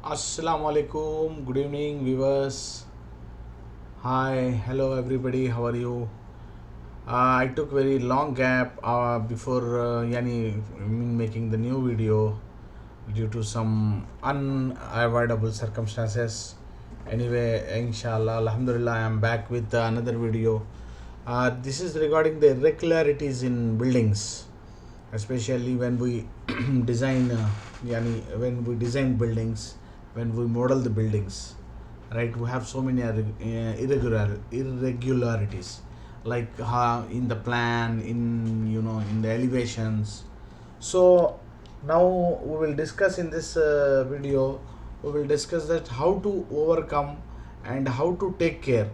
Assalamu alaikum. Good evening, viewers. Hi, hello everybody. How are you? I took very long gap before making the new video due to some unavoidable circumstances. Anyway, inshallah, alhamdulillah, I am back with another video. This is regarding the irregularities in buildings, especially when we design, when we design buildings, when we model the buildings, right? We have so many irregularities, like in the plan, in the elevations. So now we will discuss in this video. We will discuss that how to overcome and how to take care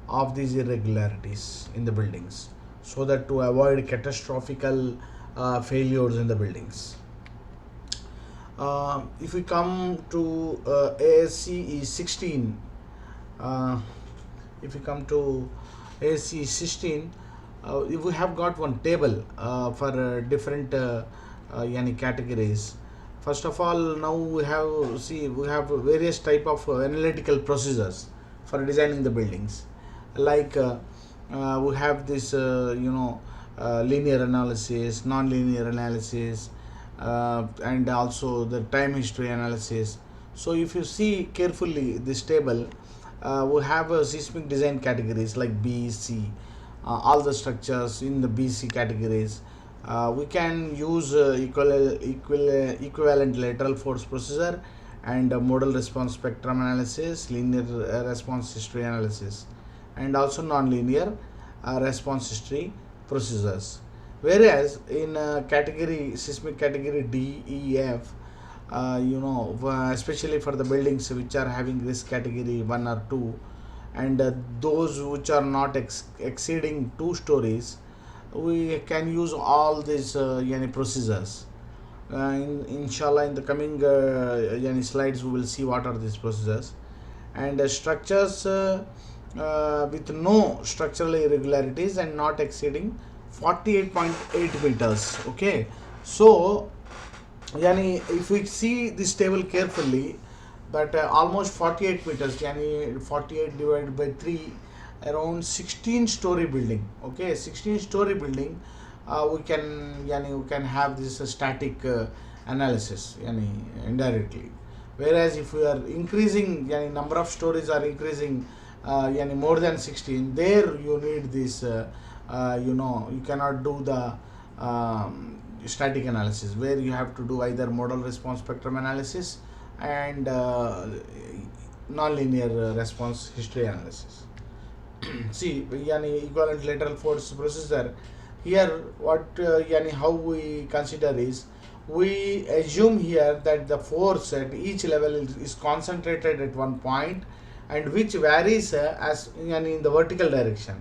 of these irregularities in the buildings, so that to avoid catastrophical failures in the buildings. If we come to ASCE 16, uh, if we come to ASCE 16, we have got one table for different categories. First of all, now we have various type of analytical procedures for designing the buildings, like we have this linear analysis, non-linear analysis, and also the time history analysis. So if you see carefully this table, we have seismic design categories like B, C, all the structures in the BC categories. We can use equivalent lateral force procedure and modal response spectrum analysis, linear response history analysis, and also non-linear response history procedures. Whereas in category seismic category D, E, F, especially for the buildings which are having risk category 1 or 2, and those which are not exceeding 2 stories, we can use all these procedures. Inshallah, in the coming slides, we will see what are these procedures. And structures with no structural irregularities and not exceeding 48.8 meters. Okay, so if we see this table carefully, that almost 48 meters, 48 divided by 3, around 16-story building. Okay, 16-story building, we can have this static analysis indirectly. Whereas if we are increasing, number of stories are increasing, more than 16, there you need this, you cannot do the static analysis, where you have to do either modal response spectrum analysis and non-linear response history analysis. See, equivalent lateral force procedure. Here, what how we consider is, we assume here that the force at each level is concentrated at one point, and which varies as in the vertical direction.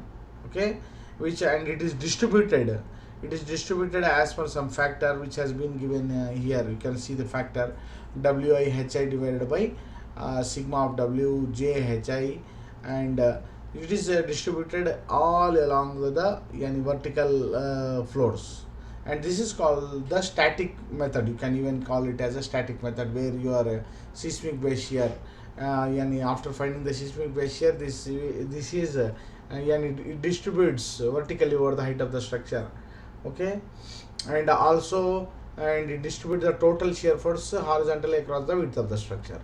Okay, which, and it is distributed. It is distributed as per some factor which has been given here. You can see the factor WIHI divided by sigma of WJHI, and it is distributed all along the vertical floors, and this is called the static method. You can even call it as a static method, where your seismic base shear, after finding the seismic base shear, this is it distributes vertically over the height of the structure. Okay, and also, and it distributes the total shear force horizontally across the width of the structure.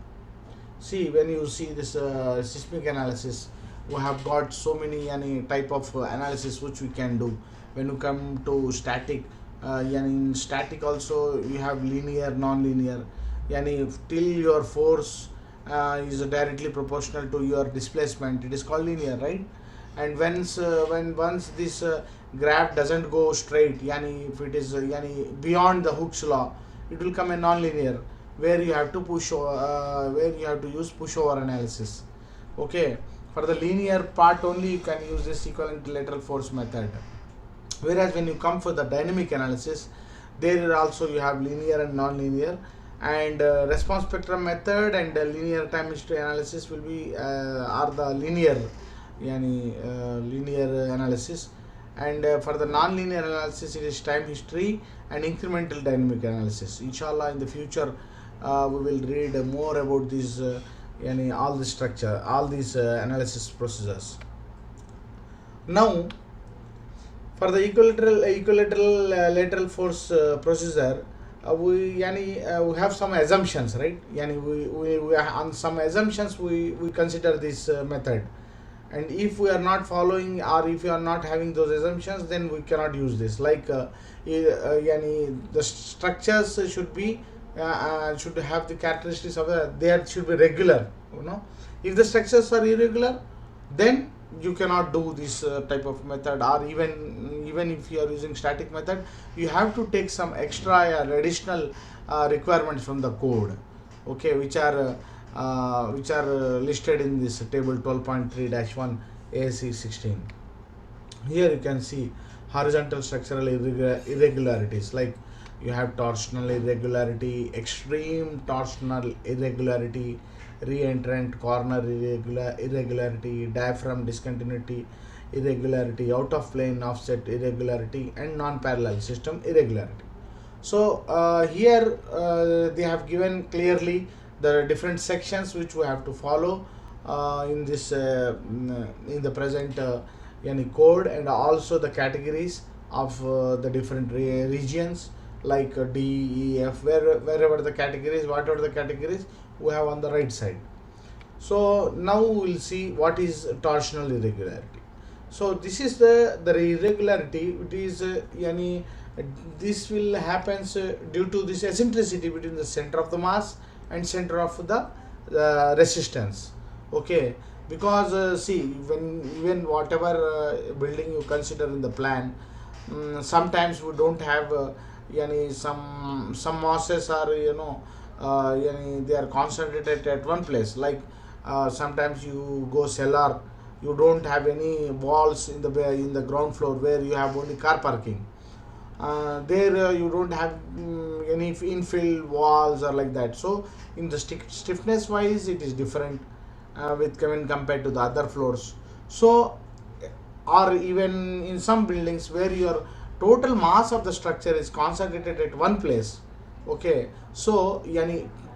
See, when you see this seismic analysis, we have got so many type of analysis which we can do. When you come to static, in static also you have linear, non-linear. Till your force is directly proportional to your displacement, it is called linear, right? And once this graph doesn't go straight, if it is beyond the Hooke's law, it will come a non-linear, where you have to where you have to use pushover analysis. Okay, for the linear part only you can use this equivalent lateral force method. Whereas when you come for the dynamic analysis, there also you have linear and non-linear, and response spectrum method and linear time history analysis will be are the linear linear analysis, and for the non-linear analysis, it is time history and incremental dynamic analysis. Inshallah, in the future we will read more about this all the structure, all these analysis procedures. Now for the equilateral lateral force procedure, we have some assumptions, right? We on some assumptions we consider this method, and if we are not following or if we are not having those assumptions, then we cannot use this. Like the structures should have the characteristics of they should be regular. If the structures are irregular, then you cannot do this type of method, or even if you are using static method, you have to take some extra additional requirements from the code, okay, which are listed in this table 12.3-1 ASC 16. Here you can see horizontal structural irregularities, like you have torsional irregularity, extreme torsional irregularity, reentrant corner irregularity, diaphragm discontinuity irregularity, out of plane offset irregularity, and non-parallel system irregularity. So here they have given clearly the different sections which we have to follow in this in the present code, and also the categories of the different regions, like D, E, F, wherever the categories, whatever the categories we have on the right side. So now we will see what is torsional irregularity. So this is the irregularity. It is this will happens due to this eccentricity between the center of the mass and center of the resistance. Okay, because see, when even whatever building you consider in the plan, sometimes we don't have some masses are they are concentrated at one place. Like sometimes you go cellar, you don't have any walls in the ground floor where you have only car parking. There you don't have any infill walls or like that. So in the stiffness wise, it is different when compared to the other floors. So or even in some buildings where your total mass of the structure is concentrated at one place. Okay, so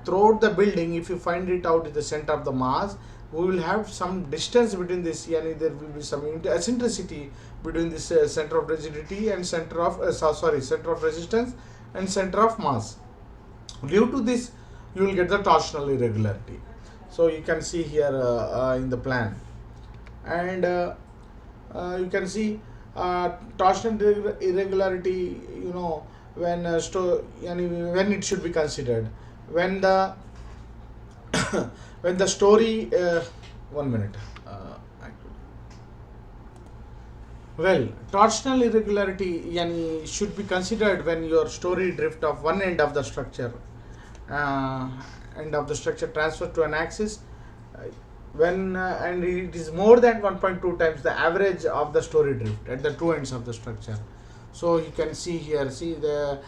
throughout the building, if you find it out in the center of the mass, we will have some distance between this. There will be some eccentricity between this center of rigidity and center of center of resistance and center of mass. Due to this, you will get the torsional irregularity. So you can see here in the plan, and you can see torsional irregularity. When when it should be considered, when the when the Storey 1 minute well, torsional irregularity should be considered when your Storey drift of one end of the structure transferred to an axis when and it is more than 1.2 times the average of the Storey drift at the two ends of the structure. So you can see here, see the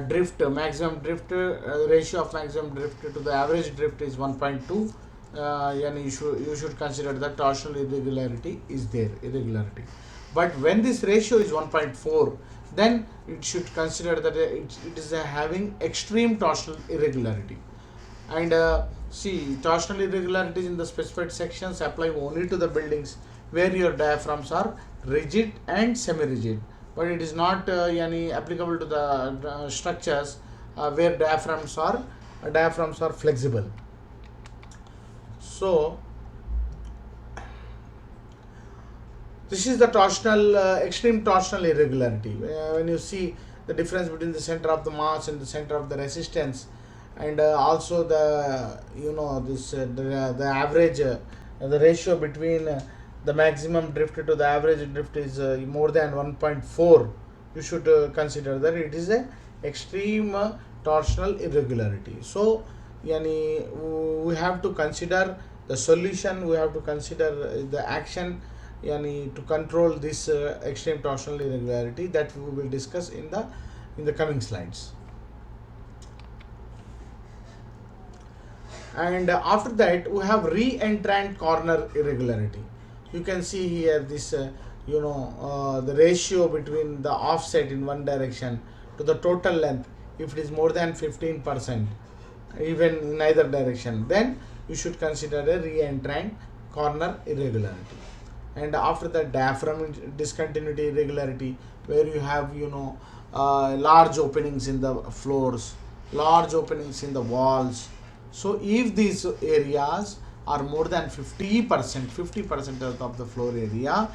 drift, maximum drift ratio of maximum drift to the average drift is 1.2. You should consider that torsional irregularity is there, irregularity. But when this ratio is 1.4, then it should consider that it is having extreme torsional irregularity. And see, torsional irregularities in the specified sections apply only to the buildings where your diaphragms are rigid and semi-rigid, but it is not applicable to the structures where diaphragms are flexible. So this is the extreme torsional irregularity. When you see the difference between the center of the mass and the center of the resistance, and also the the average, the ratio between the maximum drift to the average drift is more than 1.4, you should consider that it is a extreme torsional irregularity. So we have to consider the solution, we have to consider the action to control this extreme torsional irregularity, that we will discuss in the coming slides. And after that, we have reentrant corner irregularity. You can see here this the ratio between the offset in one direction to the total length, if it is more than 15%, even in either direction, then you should consider a reentrant corner irregularity. And after that, diaphragm discontinuity irregularity, where you have large openings in the floors, large openings in the walls. So if these areas are more than 50% of the floor area,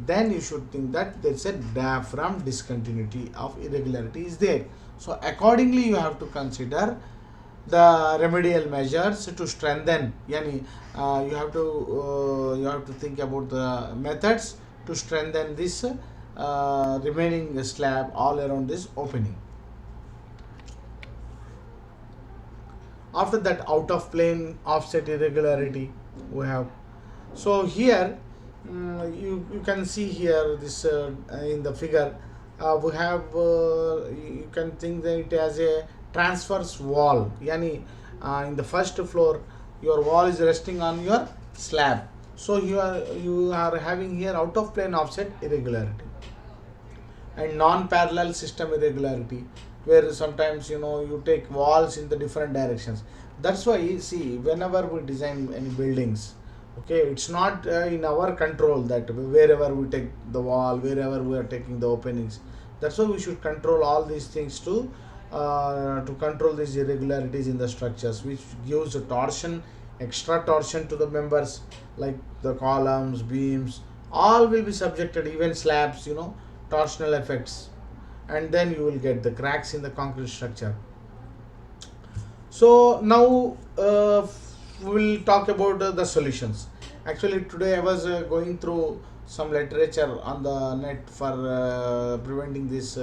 then you should think that there's a diaphragm discontinuity of irregularity is there. So accordingly you have to consider the remedial measures to strengthen, yani you have to think about the methods to strengthen this remaining slab all around this opening. After that, out of plane offset irregularity we have. So here you can see here this in the figure, we have you can think that it as a transverse wall, yani in the first floor your wall is resting on your slab, so you are having here out of plane offset irregularity. And non-parallel system irregularity, where sometimes you take walls in the different directions. That's why see, whenever we design any buildings, okay, it's not in our control that wherever we take the wall, wherever we are taking the openings. That's why we should control all these things to control these irregularities in the structures, which gives a torsion, extra torsion to the members, like the columns, beams, all will be subjected, even slabs, torsional effects. And then you will get the cracks in the concrete structure. So now we will talk about the solutions. Actually today I was going through some literature on the net for preventing this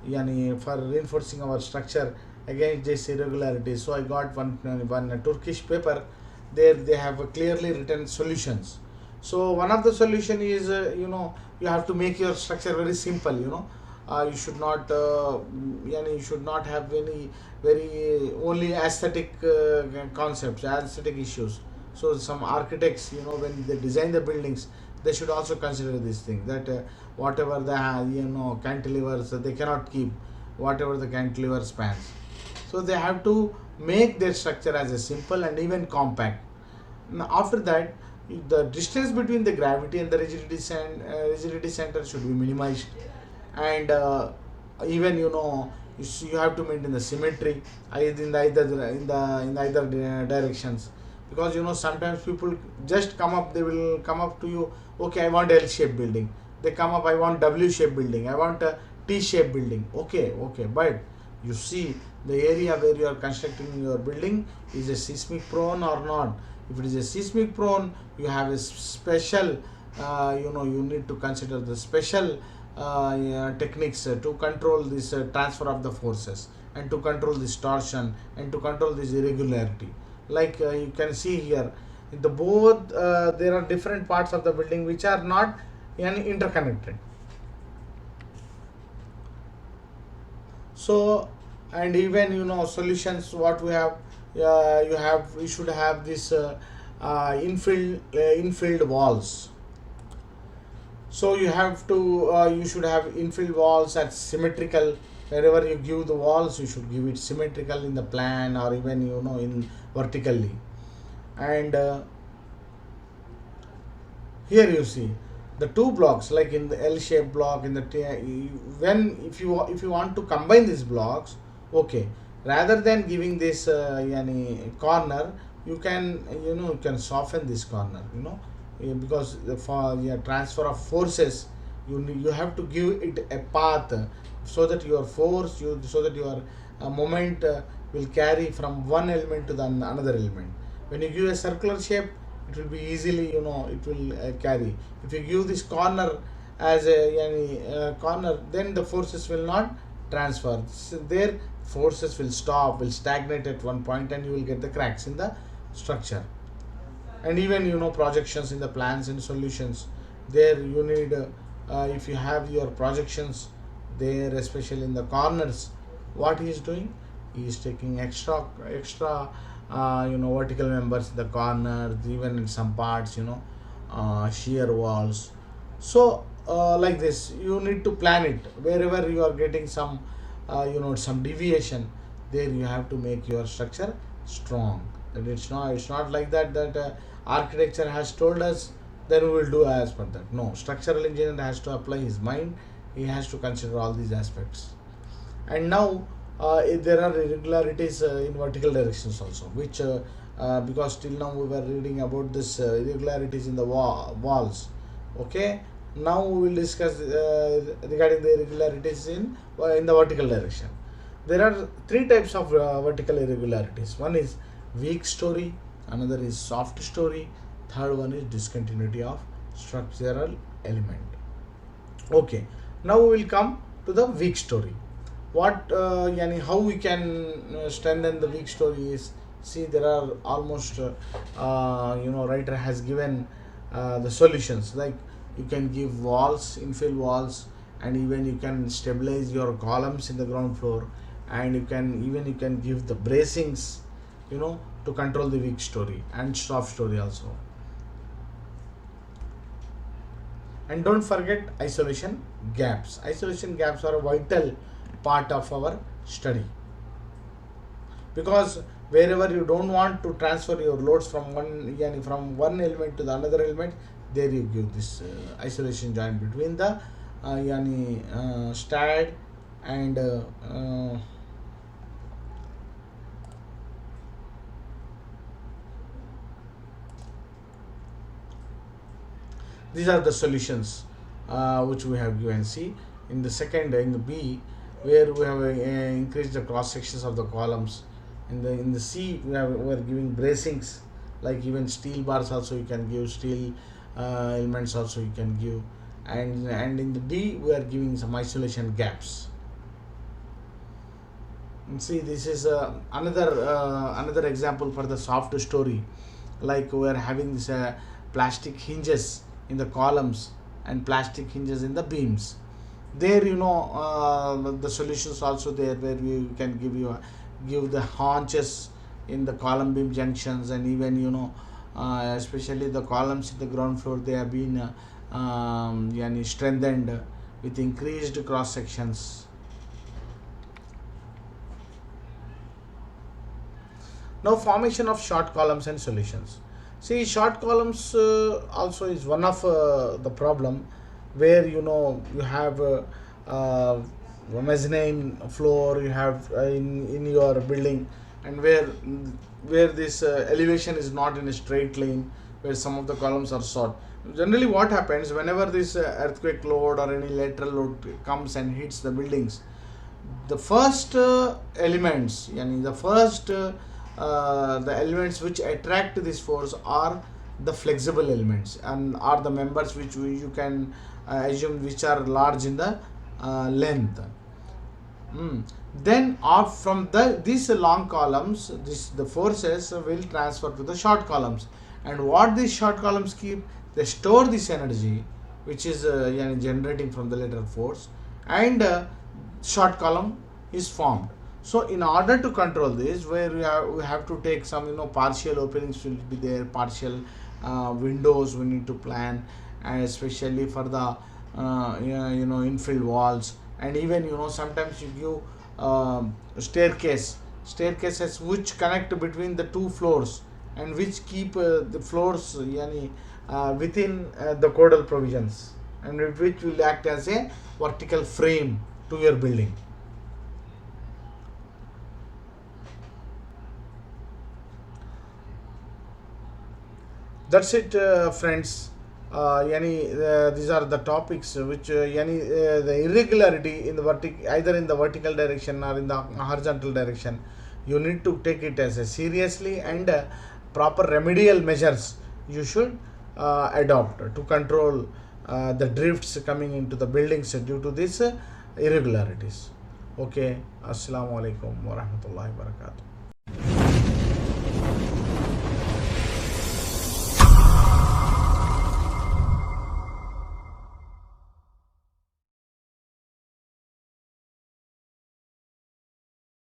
yani for reinforcing our structure against this irregularities. So I got one Turkish paper. There they have clearly written solutions. So one of the solution is you have to make your structure very simple. You should not you should not have any very only aesthetic concepts, aesthetic issues. So some architects, when they design the buildings, they should also consider this thing, that whatever the cantilevers they cannot keep, whatever the cantilever spans, so they have to make their structure as a simple and even compact. Now after that, the distance between the gravity and the rigidity center should be minimized. And even you have to maintain the symmetry in either directions, because sometimes people just come up, they will come up to you, okay, I want L shaped building. They come up, I want W shaped building, I want a T shaped building. Okay, but you see the area where you are constructing your building, is a seismic prone or not. If it is a seismic prone, you have a special you need to consider the special techniques to control this transfer of the forces, and to control this torsion, and to control this irregularity. Like you can see here, in the both there are different parts of the building which are not interconnected. So, and even solutions what we have, you should have this infilled walls. So you have to you should have infill walls at symmetrical. Wherever you give the walls, you should give it symmetrical in the plan, or even in vertically. And here you see the two blocks, like in the L shaped block, in the when if you want to combine these blocks, okay, rather than giving this corner, you can you can soften this corner, because for transfer of forces, you have to give it a path, so that your force, so that your moment will carry from one element to the another element. When you give a circular shape, it will be easily it will carry. If you give this corner as a corner, then the forces will not transfer. So their forces will stop, will stagnate at one point, and you will get the cracks in the structure. And even projections in the plans and solutions, there you need if you have your projections there, especially in the corners, what he is doing, he is taking extra vertical members in the corners, even in some parts, shear walls. So like this you need to plan it. Wherever you are getting some some deviation, there you have to make your structure strong. That it's not like that architecture has told us, then we will do as per that. No, structural engineer has to apply his mind. He has to consider all these aspects. And now there are irregularities in vertical directions also, which because till now we were reading about this irregularities in the walls. Okay, now we will discuss regarding the irregularities in the vertical direction. There are three types of vertical irregularities. One is weak story, another is soft story, third one is discontinuity of structural element. Okay, now we will come to the weak story. What how we can strengthen the weak story is, see, there are almost writer has given the solutions, like you can give walls, infill walls, and even you can stabilize your columns in the ground floor, and you can give the bracings, to control the weak story and soft story also. And don't forget isolation gaps. Isolation gaps are a vital part of our study, because wherever you don't want to transfer your loads from one element to the another element, there you give this isolation joint between the stud and these are the solutions which we have given. See, in the second, in the B, where we have increased the cross sections of the columns. In the C, we are giving bracings, like even steel bars also you can give, steel elements also you can give, and in the D we are giving some isolation gaps. And see, this is another example for the soft story, like we are having this plastic hinges in the columns and plastic hinges in the beams. There, the solutions also there, where we can give the haunches in the column beam junctions, and even especially the columns in the ground floor, they have been strengthened with increased cross sections. Now, formation of short columns and solutions. See, short columns also is one of the problem, where you have a mezzanine floor, you have in your building, and where this elevation is not in a straight line, where some of the columns are short. Generally, what happens whenever this earthquake load or any lateral load comes and hits the buildings, the first elements, the elements which attract this force are the flexible elements, and are the members which you can assume which are large in the length. Then off from these long columns, the forces will transfer to the short columns, and what these short columns keep, they store this energy which is generating from the lateral force, and short column is formed. So in order to control this, where we have to take some partial openings will be there, partial windows we need to plan, and especially for the infill walls, and even sometimes you give staircases which connect between the two floors, and which keep the floors within the codal provisions, and which will act as a vertical frame to your building. That's it, friends. These are the topics which the irregularity in the either in the vertical direction or in the horizontal direction. You need to take it as a seriously, and proper remedial measures you should adopt to control the drifts coming into the buildings due to these irregularities. Okay, Assalamu alaikum wa rahmatullahi wa barakatuh.